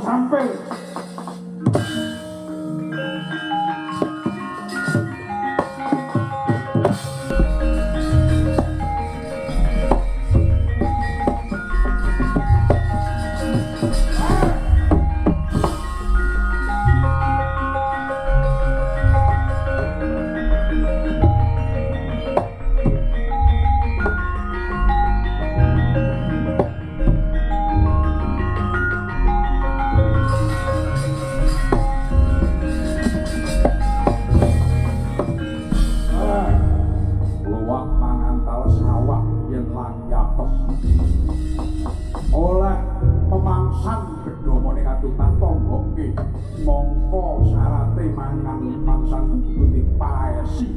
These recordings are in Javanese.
sampir. Oleh pemangsan bedomone katutan tonggoke mongko syarate mangan pangsan kudu paesi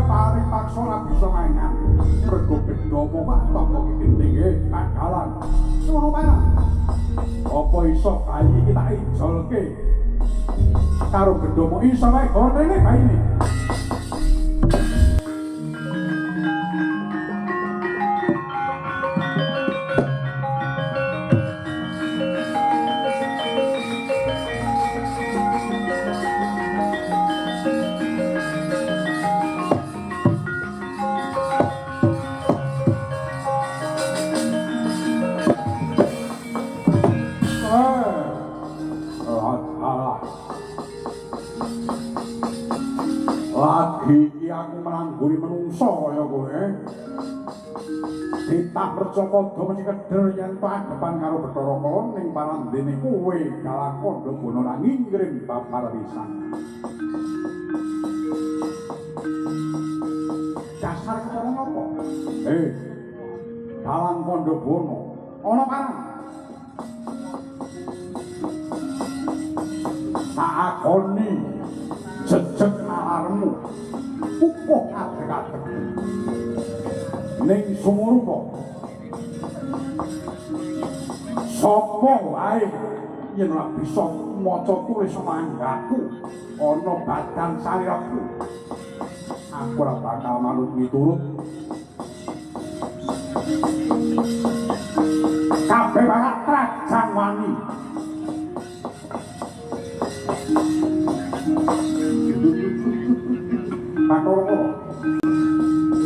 paripaksa ora bisa mangan mergo bedomo Pak tonggoke gendenge kadalan ngono Pak apa iso bayi iki tak ijolke karo bedomo iso wae gorene baine. Lagi iki aku menangguri menungso kaya kowe. Ditah Percapada mesti keder yen to adepan karo Bathara Kala ning parandene kowe Galakandha Bono lan ngirim babar pisan. Dasar karo ngopo? Galakandha Bono ana parang. Tak akoni jejeg alarmu upuh kadhe-kadhe ning sumurupa sapa wae yen ora bisa maca tulis manggaku ana badan saliraku aku ora bakal manut miturut kabeh banget trajang wani. Bathara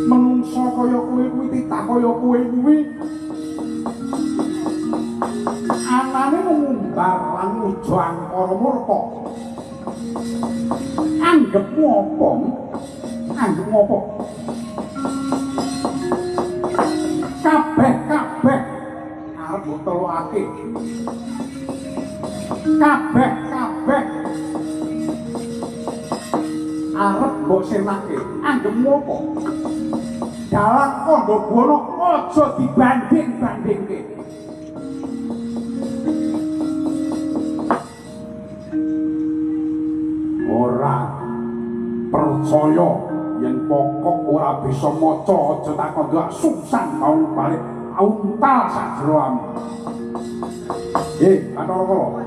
menungso kaya kowe kuwi titah kaya kowe kuwi anane ngumbar lan muja angkara murka anggepmu apa kabeh arep telokake kabeh arep mbok senake anggepmu apa Galakandha Bono aja dibanding-bandingke ora percaya yen pokok ora bisa maca aja takon ndak sungsan mau balik untal sak jero ame Bathara Kala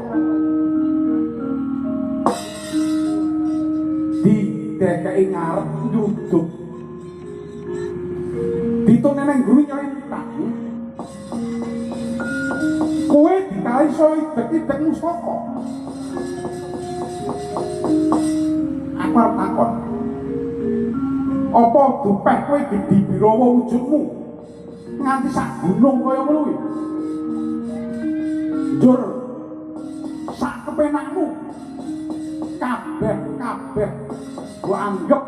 dekake ngarep nduduk ditone nang guru nyelintang kowe dikali iso idek-idek mustaka aku arep takon apa dupeh kowe gedhi birawa wujudmu nganti sak gunung kaya ngono kuwi njur sak kepenakmu kabeh gua anggap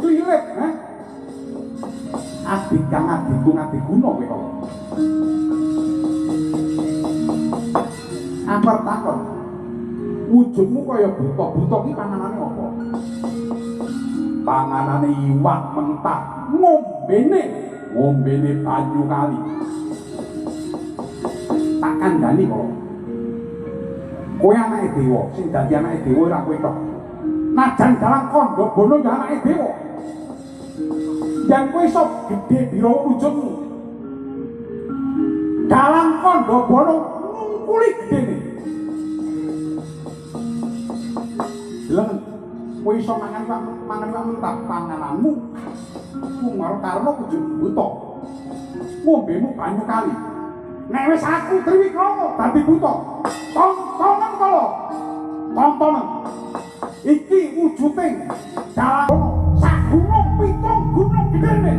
klirik adik kang adikku ngadiguna kowe kok apa takon wujudmu kaya buta-buta ki panganane apa panganane iwak mentah ngombene banyu kali tak kandhani kok kowe anake dewa sing dadi anake dewa ora kowe tok najan Galakandha Bono ya anake dewa yang kowe iso gedhe biro wujudmu Galakandha Bono ngungkuli gedene lha kowe iso mangan mentah pangananmu ku karo karena wujud buta ngombemu banyu kali nek wis aku Triwikrama dadi buta tontonan kala tontonan iki wujuding dalan sak gunung pitung gunung gedene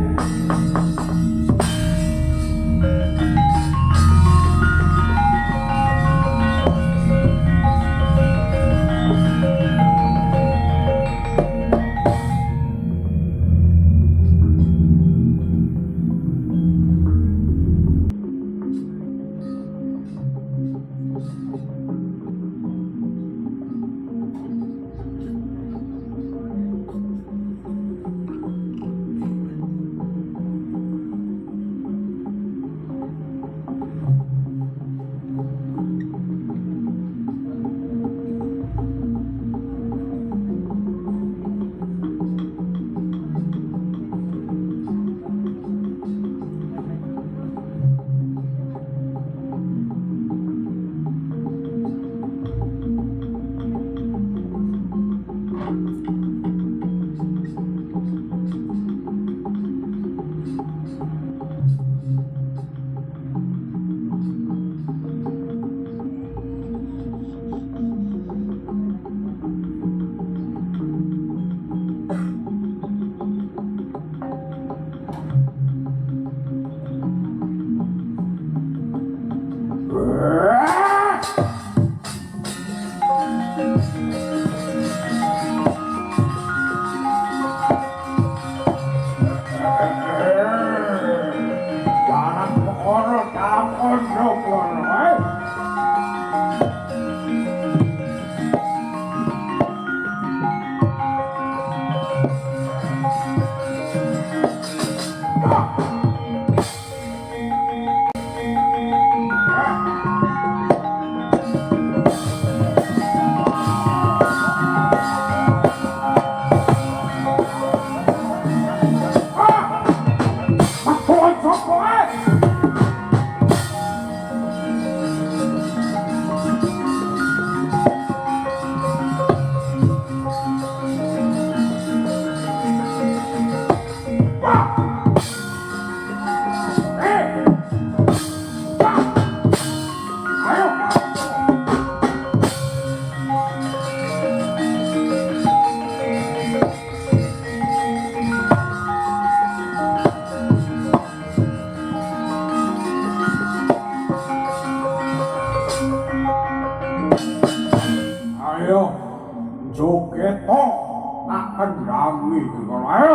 Jogeto tak kendangi kaya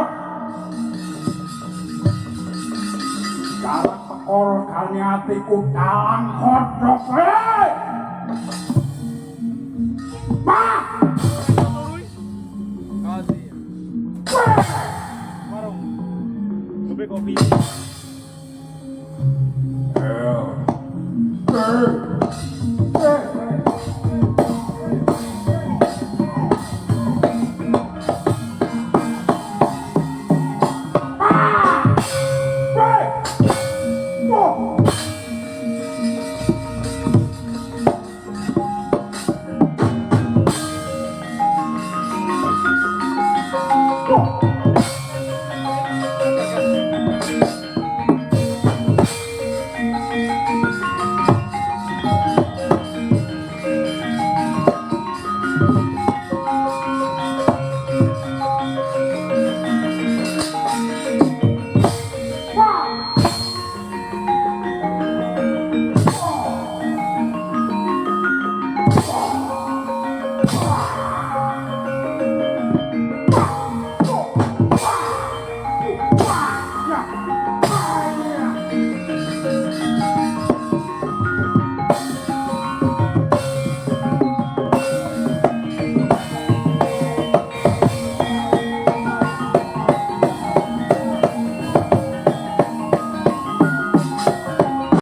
jalan perkara kali atiku dalan kodhok Pak Marong kopi